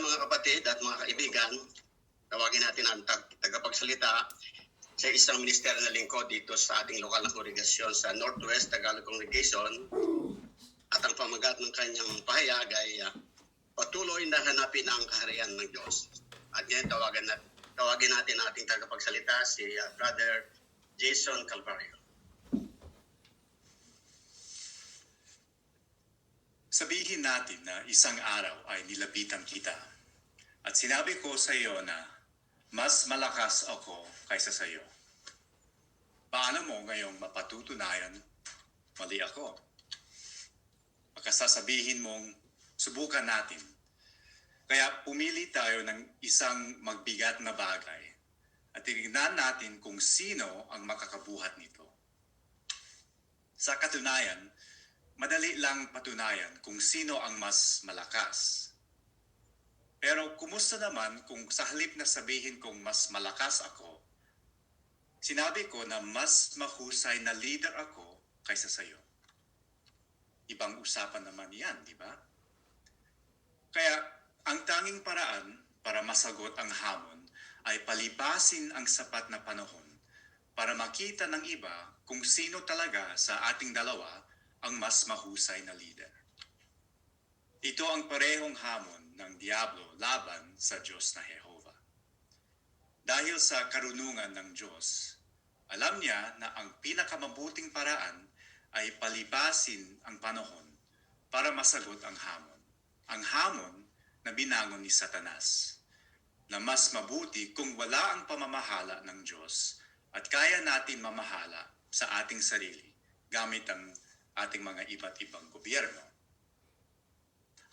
mga kapatid at mga kaibigan, tawagin natin ang tagapagsalita sa isang ministeryo na lingkod dito sa ating lokal na kongregasyon sa Northwest Tagalog Congregation. At ang pamagat ng kanyang pahayag ay patuloy na hanapin ang kaharian ng Diyos. At ngayon tawagin natin ating tagapagsalita si Brother Jason Calvario. Sabihin natin na isang araw ay nilapitan kita at sinabi ko sa iyo na mas malakas ako kaysa sa iyo. Paano mo ngayong mapatutunayan mali ako? Pagkasasabihin mong subukan natin. Kaya pumili tayo ng isang magbigat na bagay at tingnan natin kung sino ang makakabuhat nito. Sa katunayan, madali lang patunayan kung sino ang mas malakas. Pero kumusta naman kung sa halip na sabihin kong mas malakas ako, sinabi ko na mas mahusay na leader ako kaysa sa iyo? Ibang usapan naman yan, di ba? Kaya ang tanging paraan para masagot ang hamon ay palipasin ang sapat na panahon para makita ng iba kung sino talaga sa ating dalawa ang mas mahusay na leader. Ito ang parehong hamon ng Diablo laban sa Diyos na Jehovah. Dahil sa karunungan ng Diyos, alam niya na ang pinakamabuting paraan ay palipasin ang panahon para masagot ang hamon. Ang hamon na binangon ni Satanas, na mas mabuti kung wala ang pamamahala ng Diyos at kaya natin mamahala sa ating sarili gamit ang ating mga iba't ibang gobyerno.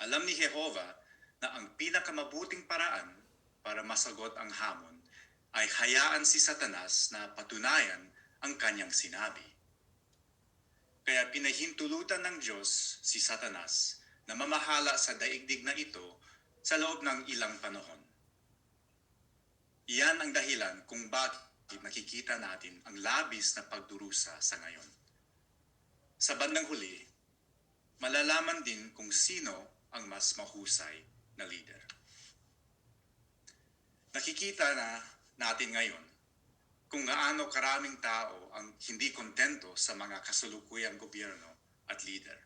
Alam ni Jehovah na ang pinakamabuting paraan para masagot ang hamon ay hayaan si Satanas na patunayan ang kanyang sinabi. Kaya pinahintulutan ng Diyos si Satanas na mamahala sa daigdig na ito sa loob ng ilang panahon. Iyan ang dahilan kung bakit nakikita natin ang labis na pagdurusa sa ngayon. Sa bandang huli, malalaman din kung sino ang mas mahusay na leader. Nakikita na natin ngayon kung gaano karaming tao ang hindi kontento sa mga kasalukuyang gobyerno at leader.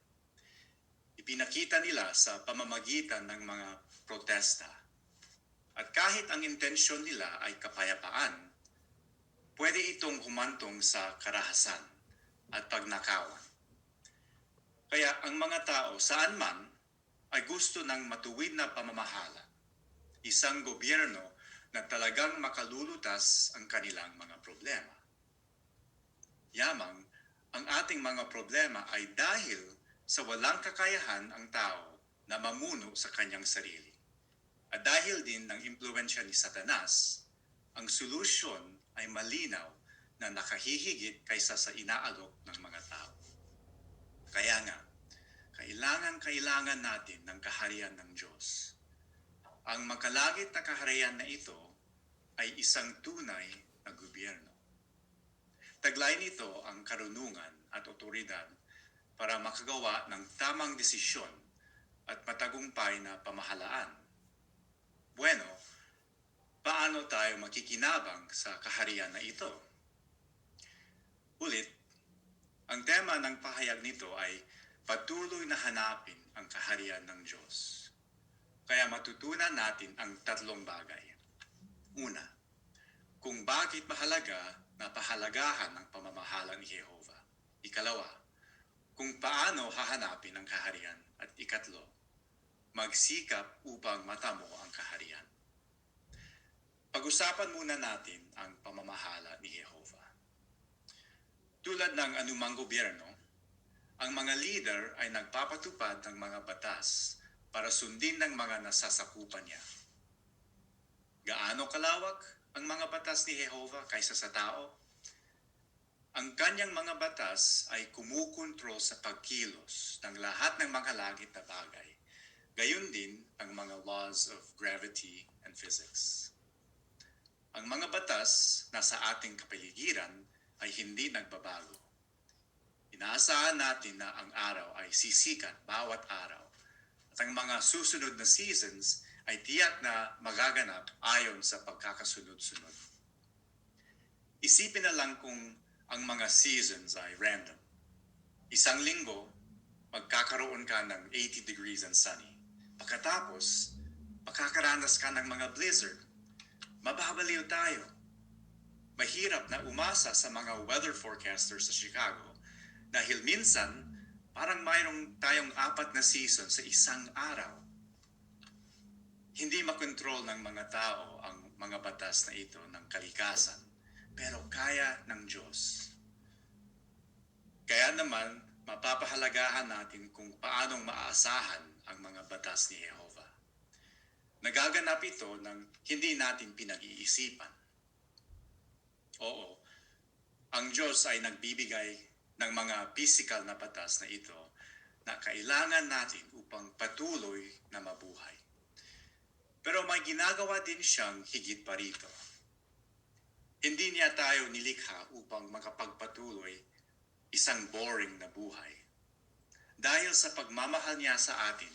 Ipinakita nila sa pamamagitan ng mga protesta. At kahit ang intensyon nila ay kapayapaan, pwede itong humantong sa karahasan at pagnakawan. Kaya ang mga tao saan man ay gusto ng matuwid na pamamahala, isang gobyerno na talagang makalulutas ang kanilang mga problema. Yamang, ang ating mga problema ay dahil sa walang kakayahan ang tao na mamuno sa kanyang sarili. At dahil din ng impluwensya ni Satanas, ang solusyon ay malinaw na nakahihigit kaysa sa inaalok ng mga tao. Kaya nga, kailangan natin ng kaharian ng Diyos. Ang makalagit na kaharian na ito ay isang tunay na gobyerno. Taglay nito ang karunungan at otoridad para makagawa ng tamang desisyon at matagumpay na pamahalaan. Bueno, paano tayo makikinabang sa kaharian na ito? Ulit, ang tema ng pahayag nito ay patuloy na hanapin ang kaharian ng Diyos. Kaya matutunan natin ang tatlong bagay. Una, kung bakit mahalaga na pahalagahan ang pamamahala ni Jehovah. Ikalawa, kung paano hahanapin ang kaharian. At ikatlo, magsikap upang matamo ang kaharian. Pag-usapan muna natin ang pamamahala ni Jehovah. Tulad ng anumang gobyerno, ang mga leader ay nagpapatupad ng mga batas para sundin ng mga nasasakupan niya. Gaano kalawak ang mga batas ni Jehovah kaysa sa tao? Ang kanyang mga batas ay kumukontrol sa pagkilos ng lahat ng mga langit na bagay. Gayon din ang mga laws of gravity and physics. Ang mga batas na sa ating kapaligiran ay hindi nagbabago. Inaasahan natin na ang araw ay sisikat bawat araw at ang mga susunod na seasons ay tiyak na magaganap ayon sa pagkakasunod-sunod. Isipin na lang kung ang mga seasons ay random. Isang linggo, magkakaroon ka ng 80 degrees and sunny. Pagkatapos, makakaranas ka ng mga blizzard. Mababaliw tayo. Mahirap na umasa sa mga weather forecasters sa Chicago dahil minsan parang mayroong tayong 4 na season sa isang araw. Hindi makontrol ng mga tao ang mga batas na ito ng kalikasan, pero kaya ng Diyos. Kaya naman, mapapahalagahan natin kung paanong maaasahan ang mga batas ni Jehovah. Nagaganap ito ng hindi natin pinag-iisipan. Oo, ang Diyos ay nagbibigay ng mga physical na batas na ito na kailangan natin upang patuloy na mabuhay. Pero may ginagawa din siyang higit pa rito. Hindi niya tayo nilikha upang makapagpatuloy isang boring na buhay. Dahil sa pagmamahal niya sa atin,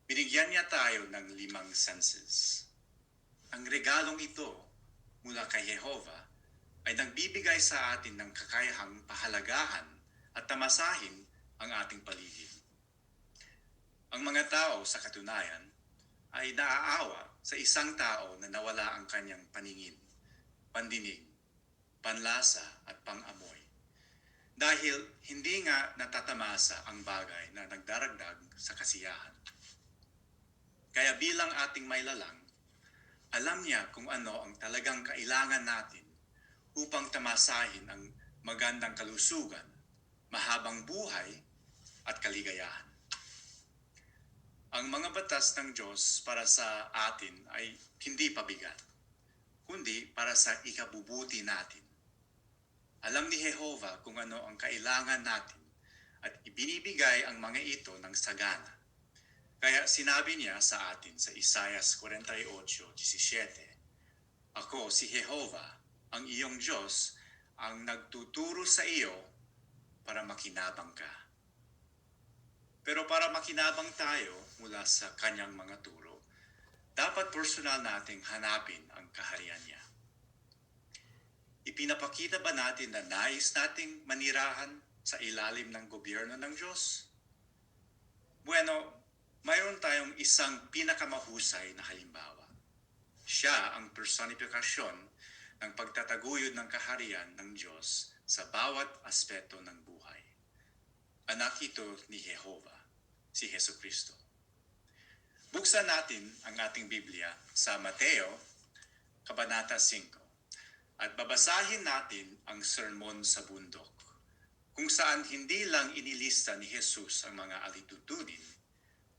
binigyan niya tayo ng 5 senses. Ang regalong ito mula kay Jehovah ay nagbibigay sa atin ng kakayahang pahalagahan at tamasahin ang ating paligid. Ang mga tao sa katunayan ay naaawa sa isang tao na nawala ang kanyang paningin, pandinig, panlasa at pangamoy. Dahil hindi nga natatamasa ang bagay na nagdaragdag sa kasiyahan. Kaya bilang ating mailalang, alam niya kung ano ang talagang kailangan natin upang tamasahin ang magandang kalusugan, mahabang buhay at kaligayahan. Ang mga batas ng Diyos para sa atin ay hindi pabigat, kundi para sa ikabubuti natin. Alam ni Jehovah kung ano ang kailangan natin at ibinibigay ang mga ito ng sagana. Kaya sinabi niya sa atin sa Isaiah 48:17, Ako si Jehovah, ang iyong Diyos, ang nagtuturo sa iyo para makinabang ka. Pero para makinabang tayo mula sa kanyang mga turo, dapat personal nating hanapin ang kaharian niya. Ipinapakita ba natin na nais nating manirahan sa ilalim ng gobyerno ng Diyos? Bueno, mayroon tayong isang pinakamahusay na halimbawa. Siya ang personifikasyon ng pagtataguyod ng kaharian ng Diyos sa bawat aspeto ng buhay. Anak ito ni Jehovah, si Jesucristo. Buksan natin ang ating Biblia sa Mateo, Kabanata 5. At babasahin natin ang sermon sa bundok, kung saan hindi lang inilista ni Jesus ang mga alitutunin,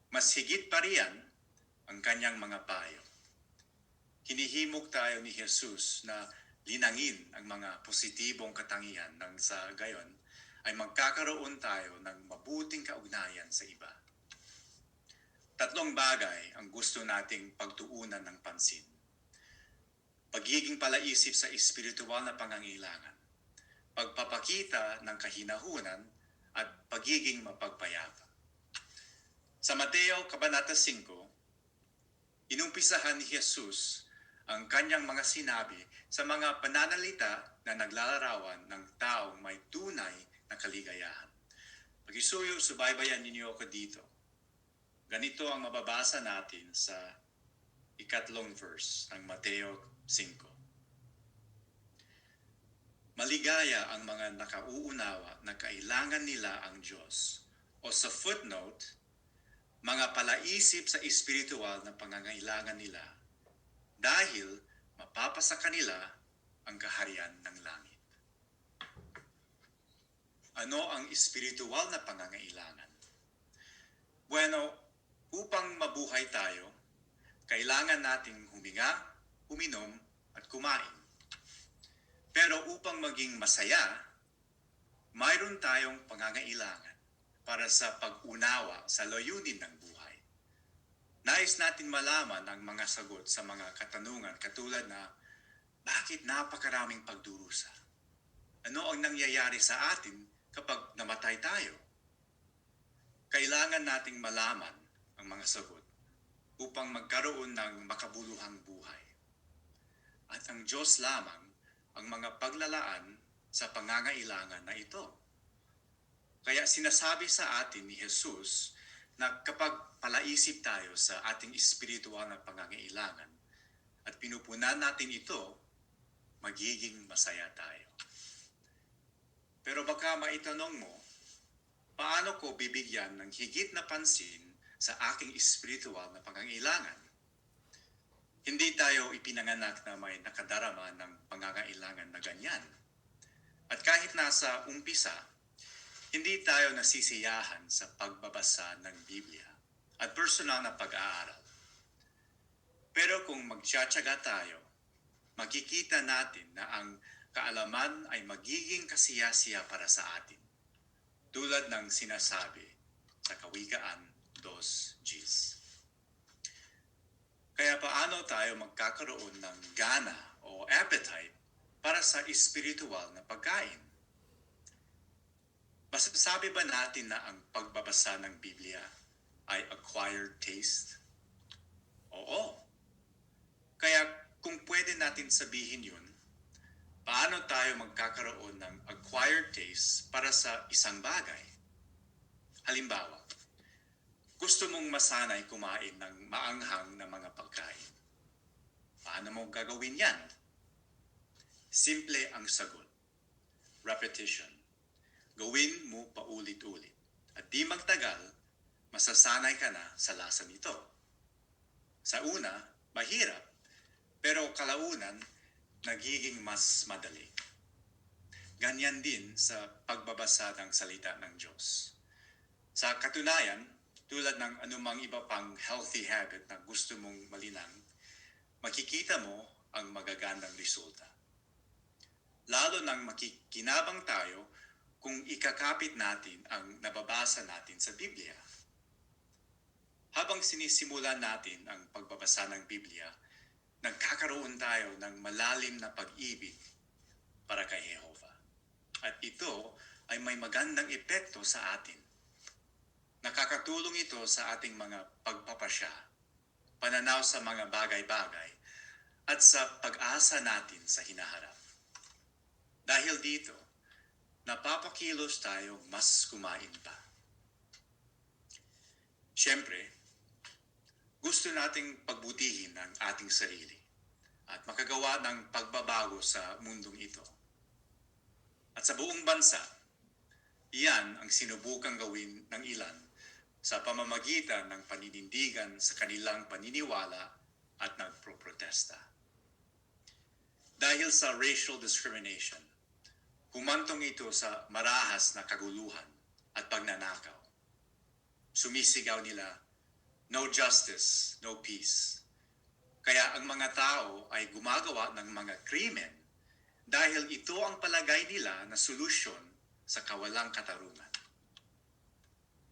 mas higit pa riyan ang kanyang mga payo. Hinihimok tayo ni Jesus na linangin ang mga positibong katangian nang sa gayon ay magkakaroon tayo ng mabuting kaugnayan sa iba. 3 bagay ang gusto nating pagtuunan ng pansin. Pagiging palaisip sa espiritual na pangangailangan, pagpapakita ng kahinahunan at pagiging mapagpayapa. Sa Mateo Kabanata 5, inumpisahan ni Jesus ang kanyang mga sinabi sa mga pananalita na naglalarawan ng taong may tunay na kaligayahan. Pag-isuyo, subaybayan ninyo ako dito. Ganito ang mababasa natin sa 3 verse ng Mateo 5. Maligaya ang mga nakauunawa na kailangan nila ang Diyos. O sa footnote, mga palaisip sa espiritual na pangangailangan nila dahil mapapasa kanila ang kaharian ng langit. Ano ang espiritual na pangangailangan? Bueno, upang mabuhay tayo, kailangan nating huminga, uminom at kumain. Pero upang maging masaya, mayroon tayong pangangailangan para sa pag-unawa sa layunin ng buhay. Nais natin malaman ang mga sagot sa mga katanungan katulad na, bakit napakaraming pagdurusa? Ano ang nangyayari sa atin kapag namatay tayo? Kailangan nating malaman ang mga sagot. upang magkaroon ng makabuluhang buhay. At ang Diyos lamang ang mga paglalaan sa pangangailangan na ito. Kaya sinasabi sa atin ni Jesus na kapag palaisip tayo sa ating espiritual na pangangailangan at pinupunan natin ito, magiging masaya tayo. Pero baka maitanong mo, paano ko bibigyan ng higit na pansin sa aking espiritual na pangangailangan? Hindi tayo ipinanganak na may nakadarama ng pangangailangan na ganyan. At kahit nasa umpisa, hindi tayo nasisiyahan sa pagbabasa ng Biblia at personal na pag-aaral. Pero kung magtsatsaga tayo, makikita natin na ang kaalaman ay magiging kasiyasiya para sa atin. Tulad ng sinasabi sa Kawikaan 2:10. Kaya paano tayo magkakaroon ng gana o appetite para sa espiritual na pagkain? Masasabi ba natin na ang pagbabasa ng Biblia ay acquired taste? Oo. Kaya kung pwede natin sabihin yun, paano tayo magkakaroon ng acquired taste para sa isang bagay? Halimbawa, gusto mong masanay kumain ng maanghang na mga pagkain. Paano mo gagawin yan? Simple ang sagot. Repetition. Gawin mo paulit-ulit. At di magtagal, masasanay ka na sa lasa nito. Sa una, mahirap. Pero kalaunan, nagiging mas madali. Ganyan din sa pagbabasa ng salita ng Diyos. Sa katunayan, tulad ng anumang iba pang healthy habit na gusto mong malinang, makikita mo ang magagandang resulta. Lalo nang makikinabang tayo kung ikakapit natin ang nababasa natin sa Biblia. Habang sinisimulan natin ang pagbabasa ng Biblia, nagkakaroon tayo ng malalim na pag-ibig para kay Jehovah. At ito ay may magandang epekto sa atin. Nakakatulong ito sa ating mga pagpapasya, pananaw sa mga bagay-bagay, at sa pag-asa natin sa hinaharap. Dahil dito, napapakilos tayo mas kumain pa. Siyempre, gusto nating pagbutihin ang ating sarili at makagawa ng pagbabago sa mundong ito. At sa buong bansa, iyan ang sinubukang gawin ng ilan sa pamamagitan ng paninindigan sa kanilang paniniwala at nagproprotesta. Dahil sa racial discrimination, humantong ito sa marahas na kaguluhan at pagnanakaw. Sumisigaw nila, "No justice, no peace." Kaya ang mga tao ay gumagawa ng mga krimen dahil ito ang palagay nila na solusyon sa kawalang katarungan.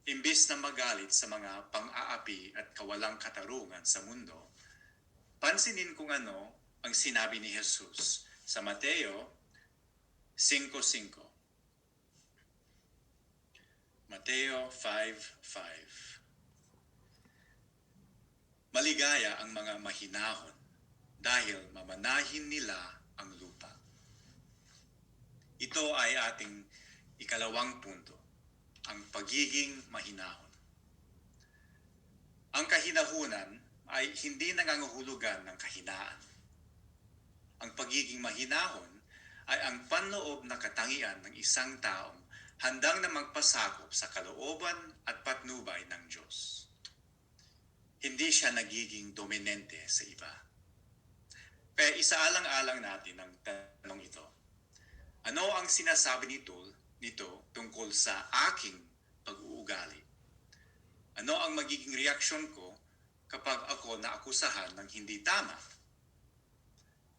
Imbis na magalit sa mga pang-aapi at kawalang katarungan sa mundo, pansinin kung ano ang sinabi ni Jesus sa Mateo 5:5. Mateo 5:5. Maligaya ang mga mahinahon dahil mamanahin nila ang lupa. Ito ay ating ikalawang punto, ang pagiging mahinahon. Ang kahinahunan ay hindi nangangahulugan ng kahinaan. Ang pagiging mahinahon ay ang panloob na katangian ng isang taong handang na magpasakop sa kalooban at patnubay ng Diyos. Hindi siya nagiging dominante sa iba. Kaya isaalang-alang natin ang tanong ito. Ano ang sinasabi nito tungkol sa aking pag-uugali? Ano ang magiging reaksyon ko kapag ako naakusahan ng hindi tama?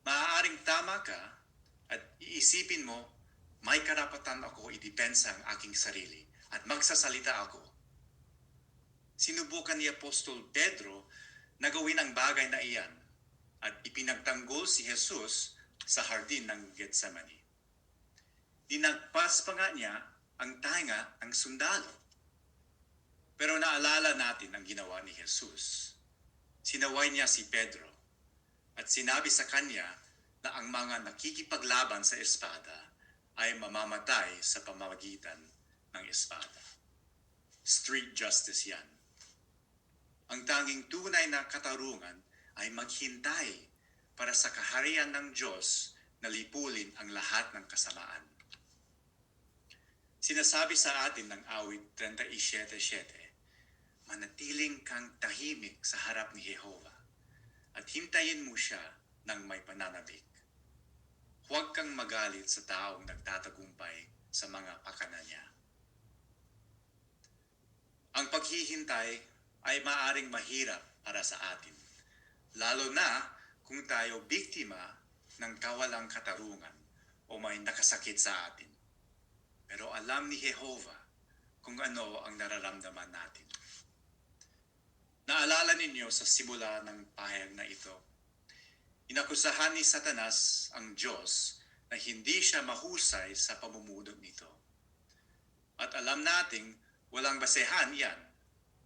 Maaaring tama ka at iisipin mo, may karapatan ako idepensa ang aking sarili at magsasalita ako. Sinubukan ni Apostol Pedro na gawin ang bagay na iyan at ipinagtanggol si Jesus sa hardin ng Getsemani. Dinagpas pa nga niya ang tanga ng sundalo. Pero naalala natin ang ginawa ni Jesus. sinaway niya si Pedro at sinabi sa kanya na ang mga nakikipaglaban sa espada ay mamamatay sa pamamagitan ng espada. Street justice yan. Ang tanging tunay na katarungan ay maghintay para sa kaharian ng Diyos na lipulin ang lahat ng kasamaan. Sinasabi sa atin ng awit 37:7, manatiling kang tahimik sa harap ni Jehova at hintayin mo siya ng may pananabik. Huwag kang magalit sa taong nagtatagumpay sa mga pakana niya. Ang paghihintay ay maaring mahirap para sa atin, lalo na kung tayo biktima ng kawalang katarungan o may nakasakit sa atin. Pero alam ni Jehova kung ano ang nararamdaman natin. Naalala ninyo sa simula ng pahayag na ito, inakusahan ni Satanas ang Diyos na hindi siya mahusay sa pamumudot nito. At alam nating walang basehan yan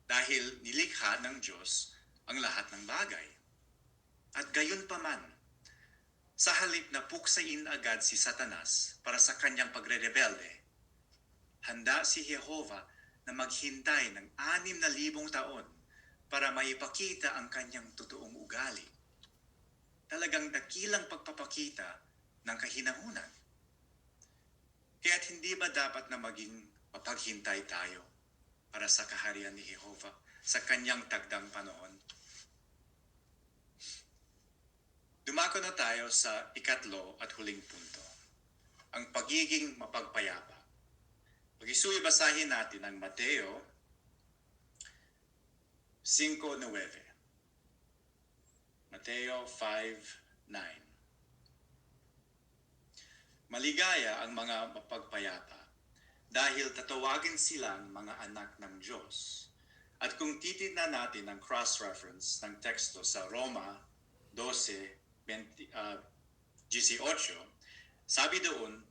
dahil nilikha ng Diyos ang lahat ng bagay. At gayon pa man, sa halip na puksain agad si Satanas para sa kanyang pagre-rebelde, handa si Jehova na maghintay ng 6,000 taon para maipakita ang kanyang totoong ugali. Talagang dakilang pagpapakita ng kahinahunan. Kaya't hindi ba dapat na maging mapaghintay tayo para sa kaharian ni Jehova sa kanyang tagdang panahon? Dumako na tayo sa ikatlo at huling punto, ang pagiging mapagpayapa. Pag-isuy basahin natin ang Mateo 5:9. Mateo 5:9. Maligaya ang mga mapagpayapa dahil tatawagin silang mga anak ng Diyos. At kung titignan natin ang cross-reference ng teksto sa Roma 12:18, sabi doon,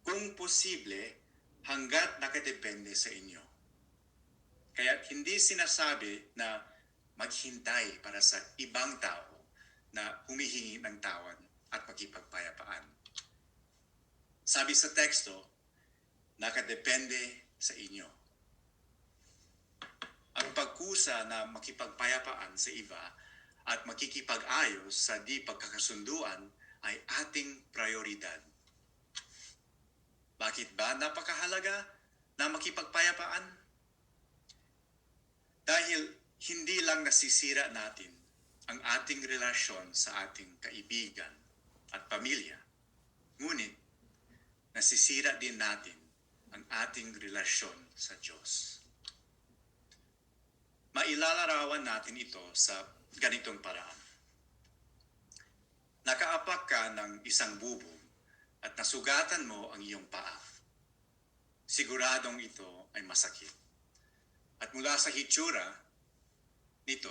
kung posible, hanggat nakadepende sa inyo. Kaya hindi sinasabi na maghintay para sa ibang tao na humihingi ng tawad at makipagpayapaan. Sabi sa teksto, nakadepende sa inyo. Ang pagkusa na makipagpayapaan sa iba at makikipag-ayos sa di pagkakasunduan ay ating prioridad. Bakit ba napakahalaga na makipagpayapaan? Dahil hindi lang nasisira natin ang ating relasyon sa ating kaibigan at pamilya, ngunit nasisira din natin ang ating relasyon sa Diyos. Mailalarawan natin ito sa ganitong paraan. Nakaapak ka ng isang bubong at nasugatan mo ang iyong paa. Siguradong ito ay masakit. At mula sa hitsura nito,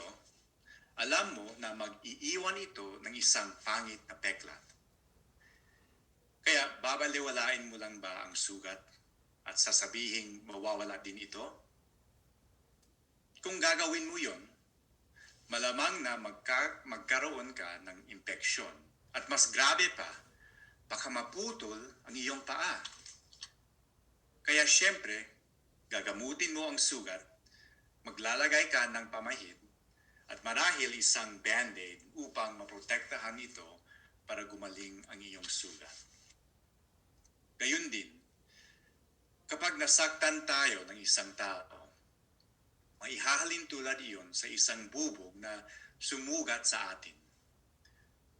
alam mo na mag-iiwan ito ng isang pangit na peklat. Kaya babaliwalain mo lang ba ang sugat at sasabihing mawawala din ito? Kung gagawin mo yon, malamang na magkaroon ka ng impeksyon. At mas grabe pa, baka maputol ang iyong paa. Kaya syempre, gagamutin mo ang sugat, maglalagay ka ng pamahid, at marahil isang band-aid upang maprotektahan ito para gumaling ang iyong sugat. Gayun din, kapag nasaktan tayo ng isang tao, maihahalin tulad iyon sa isang bubog na sumugat sa atin.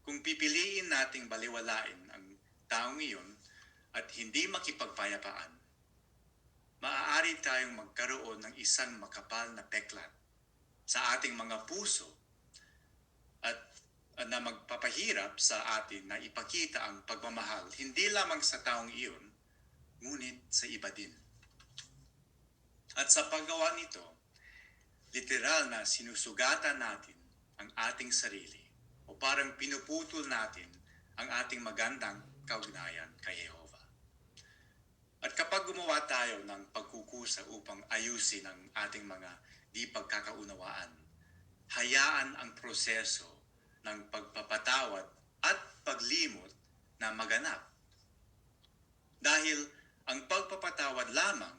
Kung pipiliin nating baliwalain ang taong iyon at hindi makipagpayapaan, maaari tayong magkaroon ng isang makapal na peklat sa ating mga puso at na magpapahirap sa atin na ipakita ang pagmamahal hindi lamang sa taong iyon, ngunit sa iba din. At sa paggawa nito, literal na sinusugatan natin ang ating sarili o parang pinuputol natin ang ating magandang kaugnayan kay Jehova. At kapag gumawa tayo ng pagkukusa upang ayusin ang ating mga di pagkakaunawaan, hayaan ang proseso ng pagpapatawad at paglimot na maganap. Dahil ang pagpapatawad lamang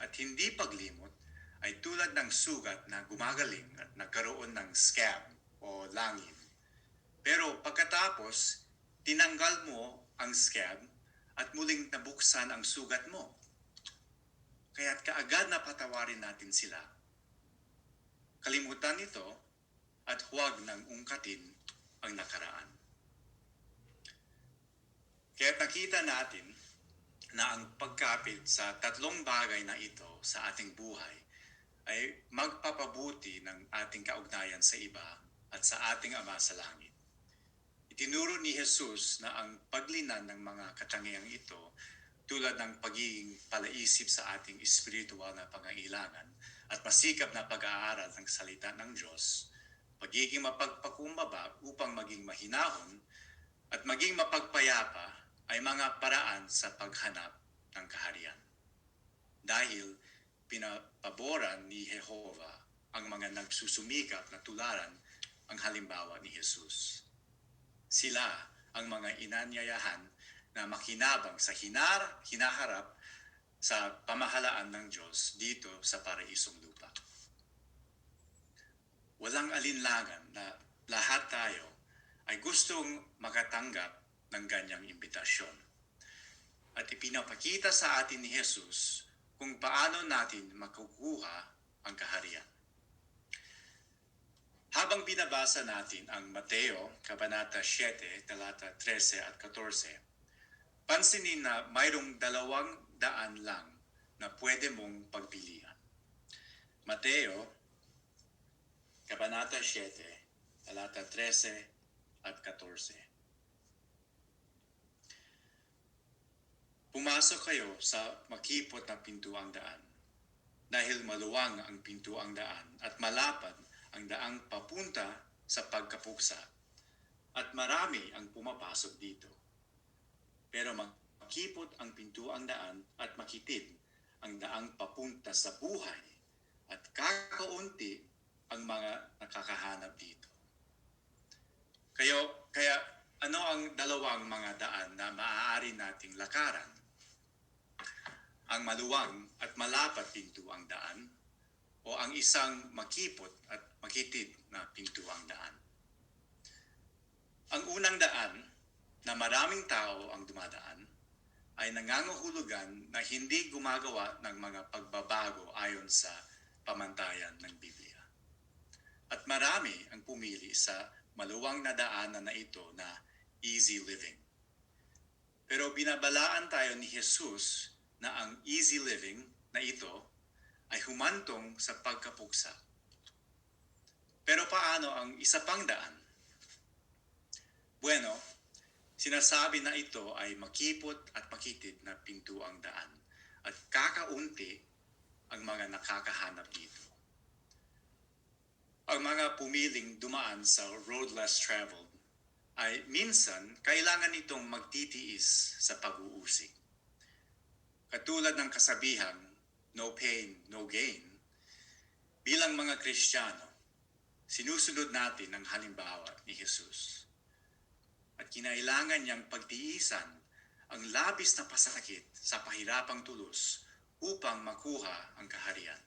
at hindi paglimot ay tulad ng sugat na gumagaling at nagkaroon ng scab o langit. Pero pagkatapos, tinanggal mo ang scab at muling nabuksan ang sugat mo. Kaya't kaagad na patawarin natin sila. Kalimutan ito at huwag nang ungkatin ang nakaraan. Kaya't nakita natin na ang pagkapit sa tatlong bagay na ito sa ating buhay ay magpapabuti ng ating kaugnayan sa iba at sa ating Ama sa Langit. Itinuro ni Jesus na ang paglinan ng mga katangiang ito tulad ng pagiging palaisip sa ating espiritual na pangangailangan at masikap na pag-aaral ng salita ng Diyos, pagiging mapagpakumbaba upang maging mahinahon at maging mapagpayapa ay mga paraan sa paghanap ng kaharian. Dahil pinapaboran ni Jehovah ang mga nagsusumikap na tularan ang halimbawa ni Jesus. Sila ang mga inanyayahan na makinabang sa hinaharap sa pamahalaan ng Diyos dito sa paraisong lupa. Walang alinlangan na lahat tayo ay gustong makatanggap ng ganyang imbitasyon. At ipinapakita sa atin ni Jesus kung paano natin makukuha ang kaharian. Habang binabasa natin ang Mateo, Kabanata 7, talata 13 at 14, pansinin na mayroong 200 lang na pwede mong pagpilian. Mateo, Kabanata 7, talata 13 at 14. Pumasok kayo sa makipot na pintuang daan, dahil maluwang ang pintuang daan at malapad ang daang papunta sa pagkapuksa, at marami ang pumapasok dito. Pero makipot ang pintuang daan at makitid ang daang papunta sa buhay, at kakaunti ang mga nakakahanap dito. Kaya ano ang dalawang mga daan na maaari nating lakaran? Ang maluwang at malapad pintuang daan o ang isang makipot at makitid na pintuang daan? Ang unang daan na maraming tao ang dumadaan ay nangangahulugan na hindi gumagawa ng mga pagbabago ayon sa pamantayan ng Biblia. At marami ang pumili sa maluwang na daanan na ito na easy living. Pero binabalaan tayo ni Jesus na ang easy living na ito ay humantong sa pagkapuksa. Pero paano ang isa pang daan? Bueno, sinasabi na ito ay makipot at makitid na pintuang daan at kakaunti ang mga nakakahanap dito. Ang mga pumiling dumaan sa road less traveled ay minsan kailangan itong magtitiis sa pag-uusig. Katulad ng kasabihang, no pain, no gain, bilang mga Kristiyano, sinusunod natin ang halimbawa ni Jesus. At kinailangan niyang pagtiisan ang labis na pasakit sa pahirapang tulos upang makuha ang kaharian.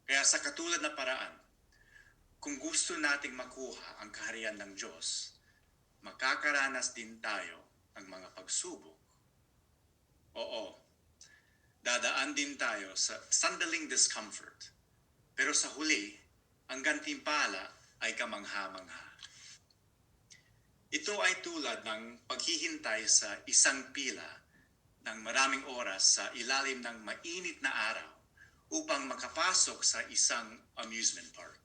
Kaya sa katulad na paraan, kung gusto nating makuha ang kaharian ng Diyos, makakaranas din tayo ng mga pagsubok. Oo, dadaan din tayo sa sandaling discomfort. Pero sa huli, ang gantimpala ay kamangha-mangha. Ito ay tulad ng paghihintay sa isang pila ng maraming oras sa ilalim ng mainit na araw upang makapasok sa isang amusement park.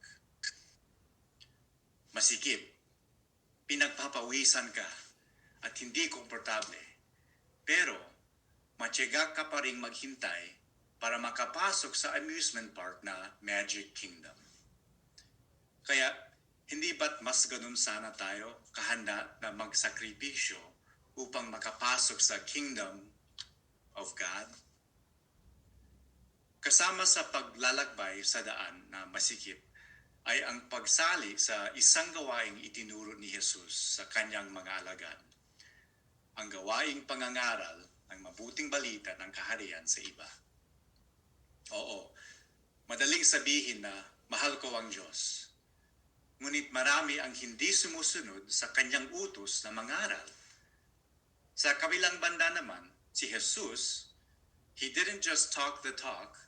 Masikip, pinagpapawisan ka at hindi komportable. Pero matyaga ka pa ring maghintay para makapasok sa amusement park na Magic Kingdom. Kaya, hindi ba't mas ganun sana tayo kahanda na magsakripisyo upang makapasok sa Kingdom of God? Kasama sa paglalakbay sa daan na masikip ay ang pagsali sa isang gawaing itinuro ni Jesus sa kanyang mga alagad. Ang gawaing pangangaral ng mabuting balita ng kaharian sa iba. Oo, madaling sabihin na mahal ko ang Diyos. Ngunit marami ang hindi sumusunod sa kanyang utos na mangaral. Sa kabilang banda naman, si Jesus, he didn't just talk the talk,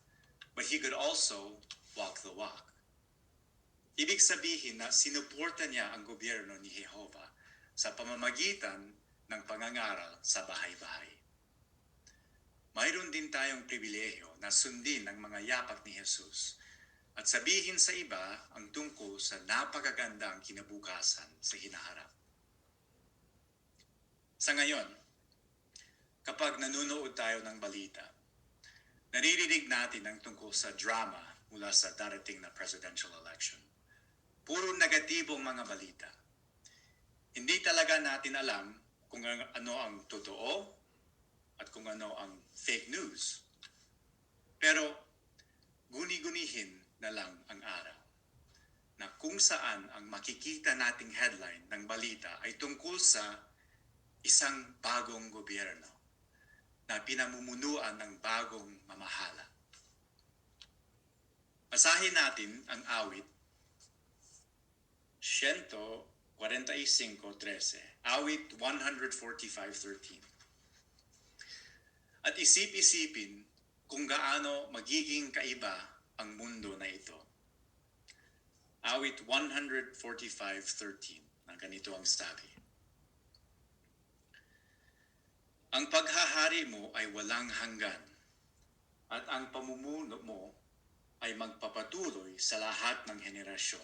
but he could also walk the walk. Ibig sabihin na sinuporta niya ang gobyerno ni Jehovah sa pamamagitan ng pangangaral sa bahay-bahay. Mayroon din tayong pribilehyo na sundin ang mga yapak ni Jesus at sabihin sa iba ang tungkol sa napakagandang kinabukasan sa hinaharap. Sa ngayon, kapag nanonood tayo ng balita, naririnig natin ang tungkol sa drama mula sa darating na presidential election. Puro negatibong mga balita. Hindi talaga natin alam kung ano ang totoo at kung ano ang fake news. Pero guni-gunihin na lang ang araw na kung saan ang makikita nating headline ng balita ay tungkol sa isang bagong gobyerno na pinamumunuan ng bagong mamahala. Basahin natin ang awit 145:13. Awit 145:13. At isip-isipin kung gaano magiging kaiba ang mundo na ito. Awit 145:13. Ang ganito ang sabi. Ang paghahari mo ay walang hanggan, at ang pamumuno mo ay magpapatuloy sa lahat ng henerasyon.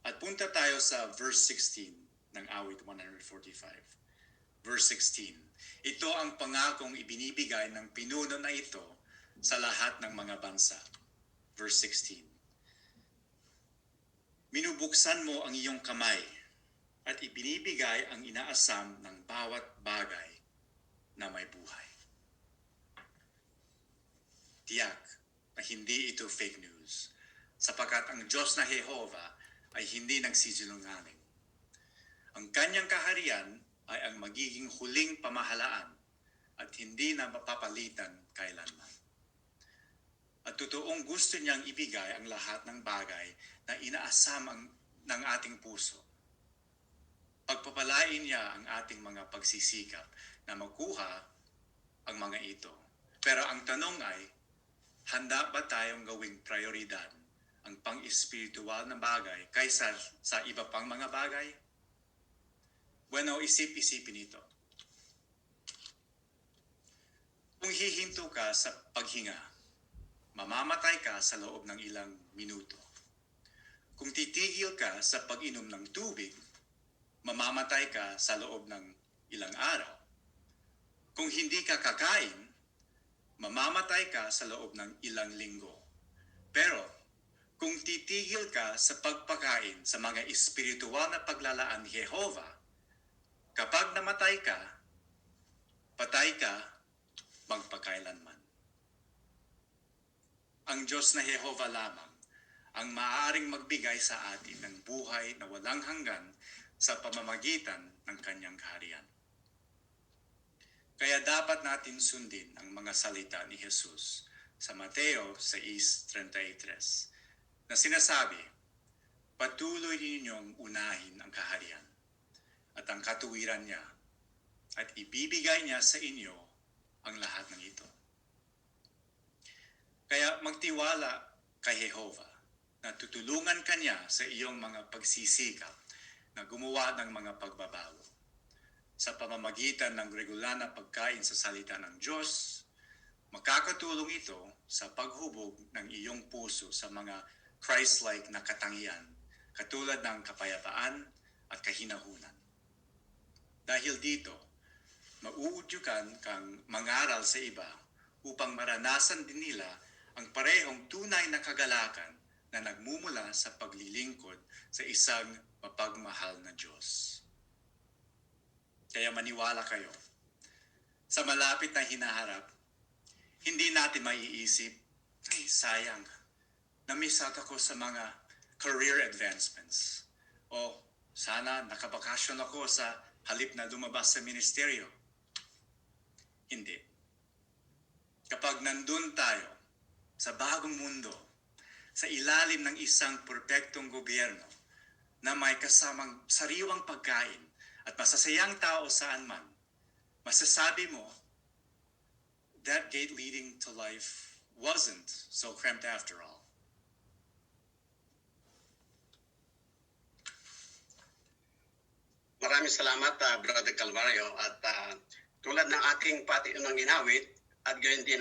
At punta tayo sa verse 16 ng awit 145. Verse 16. Ito ang pangakong ibinibigay ng pinuno na ito sa lahat ng mga bansa. Verse 16. Minubuksan mo ang iyong kamay at ibinibigay ang inaasam ng bawat bagay na may buhay. Tiyak na hindi ito fake news, sapagkat ang Diyos na Jehovah ay hindi nagsisinungaling. Ang kanyang kaharian ay ang magiging huling pamahalaan at hindi na mapapalitan kailanman. At totoong gusto niyang ibigay ang lahat ng bagay na inaasam ng ating puso. Pagpapalain niya ang ating mga pagsisikap na makuha ang mga ito. Pero ang tanong ay, handa ba tayong gawing prioridad ang pang-espiritual na bagay kaysa sa iba pang mga bagay? Bueno, isip-isipin ito. Kung hihinto ka sa paghinga, mamamatay ka sa loob ng ilang minuto. Kung titigil ka sa pag-inom ng tubig, mamamatay ka sa loob ng ilang araw. Kung hindi ka kakain, mamamatay ka sa loob ng ilang linggo. Pero kung titigil ka sa pagpakain sa mga espiritual na paglalaan ni Jehovah, kapag namatay ka, patay ka magpakailanman. Ang Diyos na Jehovah lamang ang maaaring magbigay sa atin ng buhay na walang hanggan sa pamamagitan ng kanyang kaharian. Kaya dapat natin sundin ang mga salita ni Jesus sa Mateo 6:33 na sinasabi, patuloy ninyong unahin ang kaharian at ang katuwiran niya at ibibigay niya sa inyo ang lahat ng ito. Kaya magtiwala kay Jehovah na tutulungan ka niya sa iyong mga pagsisikap na gumawa ng mga pagbabago. Sa pamamagitan ng regular na pagkain sa salita ng Diyos, makakatulong ito sa paghubog ng iyong puso sa mga Christ-like na katangian, katulad ng kapayapaan at kahinahunan. Dahil dito, mauudyukan kang mangaral sa iba upang maranasan din nila ang parehong tunay na kagalakan na nagmumula sa paglilingkod sa isang mapagmahal na Diyos. Kaya maniwala kayo, sa malapit na hinaharap, hindi natin maiisip, ay sayang, na-miss out ako sa mga career advancements. O sana nakabakasyon ako sa halip na lumabas sa ministeryo. Hindi. Kapag nandun tayo sa bagong mundo, sa ilalim ng isang perpektong gobyerno na may kasamang sariwang pagkain at masasayang tao saan man, masasabi mo, that gate leading to life wasn't so cramped after all. Maraming salamat, Brother Calvario. At tulad ng aking pati ng ginawit, at gayon din